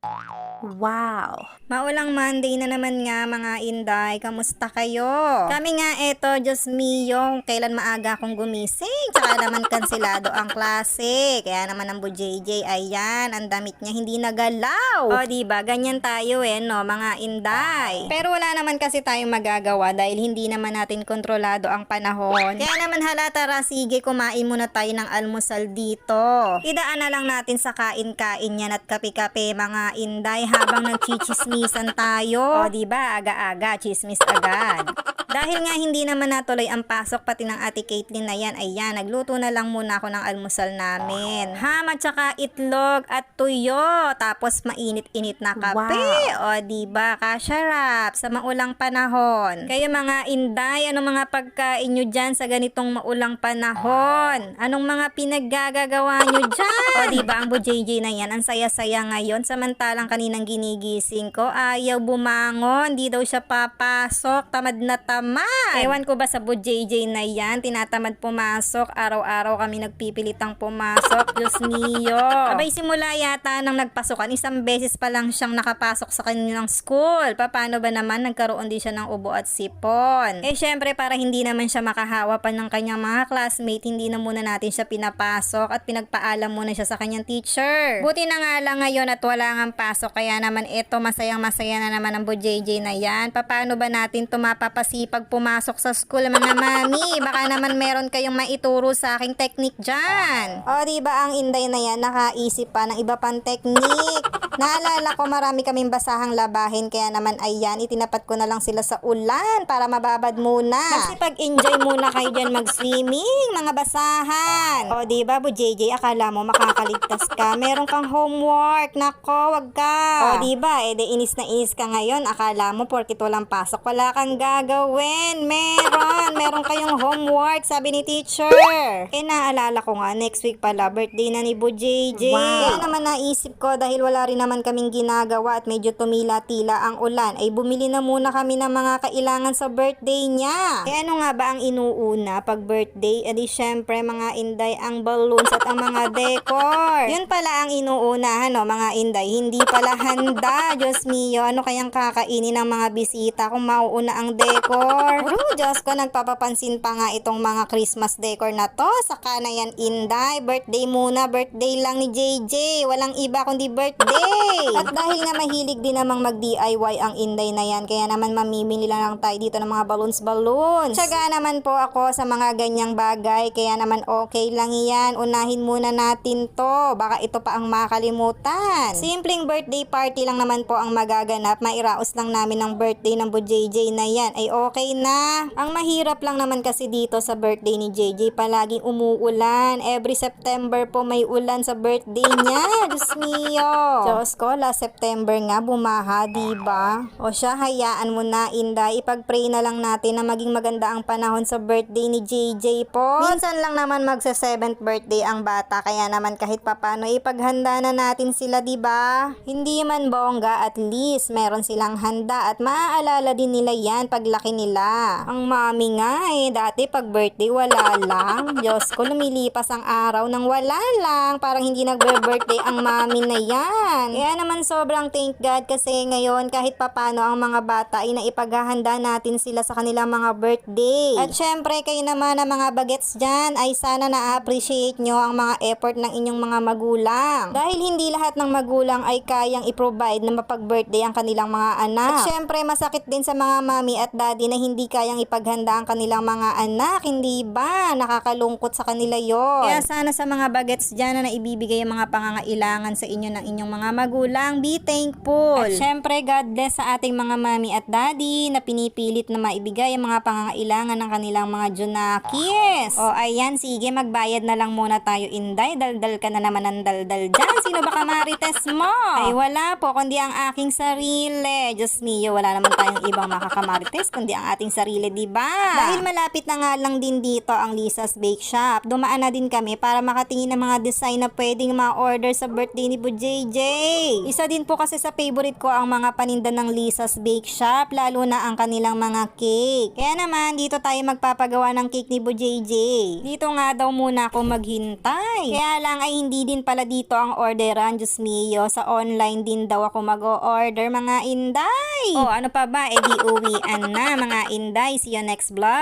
Wow! Maulang Monday na naman nga mga Inday, kamusta kayo? Kami nga eto, Diyos mio, kailan maaga akong gumising, tsaka naman kansilado ang klase. Kaya naman ang BuJJ, ayan, ang damit niya hindi nagalaw. O diba, ganyan tayo no, mga Inday. Pero wala naman kasi tayong magagawa dahil hindi naman natin kontrolado ang panahon. Kaya naman halata sige, kumain muna tayo ng almusal dito. Idaan na lang natin sa kain-kain yan at kape-kape mga Inday habang nagchichismisan tayo. O diba, aga-aga, chismis agad. Dahil nga hindi naman natuloy ang pasok pati ng ate Caitlyn na yan, ayan, nagluto na lang muna ako ng almusal namin. Ham at saka itlog at tuyo, tapos mainit-init na kape. Wow. O diba, kasyarap sa maulang panahon. Kayo mga Inday, anong mga pagkain nyo dyan sa ganitong maulang panahon? Anong mga pinaggagawa nyo dyan? O diba, ang BuJJ na yan, ang saya-saya ngayon, samantalang kaninang ginigising ko, ayaw bumangon, di daw siya papasok, tamad na tamad. Ewan ko ba sa BuJJ na yan, tinatamad pumasok, araw-araw kami nagpipilitang pumasok, Diyos mio. Abay simula yata nang nagpasukan, isang beses pa lang siyang nakapasok sa kanilang school. Paano ba naman nagkaroon din siya ng ubo at sipon? Syempre para hindi naman siya makahawa pa ng kanyang mga classmate, hindi na muna natin siya pinapasok at pinagpaalam muna siya sa kanyang teacher. Buti na nga lang ngayon at wala ngang pasok, kaya naman eto masayang-masaya na naman ang BuJJ na yan. Paano ba natin pag pumasok sa school mga mami? Baka naman meron kayong maituro sa aking technique dyan. O diba ang Inday na yan, nakaisip pa ng iba pang technique. Naalala ko marami kaming basahang labahin, kaya naman ayan, itinapat ko na lang sila sa ulan para mababad muna. Magsipag-enjoy muna kayo dyan mag-swimming, mga basahan. O diba BuJJ, akala mo makakaligtas ka? Meron kang homework, nako, wag ka. O diba, inis na inis ka ngayon, akala mo porkit walang pasok, wala kang gagawin. Meron kayong homework, sabi ni teacher. Naalala ko nga, next week pala, birthday na ni BuJJ. Wow. Kaya naman naisip ko, dahil wala rin naman kaming ginagawa at medyo tumila-tila ang ulan, ay bumili na muna kami ng mga kailangan sa birthday niya. Ano nga ba ang inuuna pag birthday? Syempre mga Inday, ang balloons at ang mga decor. Yun pala ang inuuna, mga Inday, hindi pala handa. Diyos mio, ano kayang kakainin ng mga bisita kung mauuna ang decor? Diyos ko, nagpapapansin pa nga itong mga Christmas decor na to. Saka na yan Inday, birthday muna, birthday lang ni JJ. Walang iba kundi birthday. At dahil nga mahilig din namang mag-DIY ang Inday na yan, kaya naman mamimili lang tayo dito ng mga balloons. Tsaga naman po ako sa mga ganyang bagay, kaya naman okay lang yan. Unahin muna natin to, baka ito pa ang makalimutan. Simpleng birthday party lang naman po ang magaganap. Mairaos lang namin ng birthday ng BuJJ na yan, ay okay na. Ang mahirap lang naman kasi dito sa birthday ni JJ, palaging umuulan. Every September po may ulan sa birthday niya. Diyos mio. Diyos ko, last September nga bumaha, diba? O siya, hayaan mo na Inday, ipag-pray na lang natin na maging maganda ang panahon sa birthday ni JJ po. Minsan lang naman magsa 7th birthday ang bata, kaya naman kahit papano ipaghanda na natin sila, diba? Hindi man bongga, at least meron silang handa at maaalala din nila yan paglaki nila. Ang mami nga dati pag birthday wala lang. Diyos ko, lumilipas ang araw nang wala lang. Parang hindi nagbe-birthday ang mami na yan. Kaya naman sobrang thank God kasi ngayon kahit papano ang mga bata ay naipaghahanda natin sila sa kanilang mga birthday. At syempre kayo naman na mga bagets dyan ay sana na-appreciate nyo ang mga effort ng inyong mga magulang. Dahil hindi lahat ng magulang ay kayang i-provide na mapag-birthday ang kanilang mga anak. At syempre masakit din sa mga mami at daddy na hindi kayang ipaghanda ang kanilang mga anak, hindi ba? Nakakalungkot sa kanila yon. Kaya sana sa mga bagets dyan na naibibigay ang mga pangangailangan sa inyo ng inyong mga magulang, be thankful. At syempre, God bless sa ating mga mami at daddy na pinipilit na maibigay ang mga pangangailangan ng kanilang mga junakis. O ayan, sige, magbayad na lang muna tayo Inday, daldal ka na naman ng daldal dyan. Sino ba kamarites mo? Ay wala po, kundi ang aking sarili. Diyos mio, wala naman tayong ibang makakamarites kundi ang ating sarili, diba? Dahil malapit na nga lang din dito ang Lisa's Bake Shop, dumaan na din kami para makatingin ng mga design na pwedeng ma-order sa birthday ni BuJJ. Isa din po kasi sa favorite ko ang mga paninda ng Lisa's Bake Shop, lalo na ang kanilang mga cake. Kaya naman, dito tayo magpapagawa ng cake ni Bo JJ. Dito nga daw muna ako maghintay. Kaya lang ay hindi din pala dito ang orderan, Diyos mio. Sa online din daw ako mag-o-order, mga inday. O ano pa ba, edi uwian na mga inday. See you next vlog.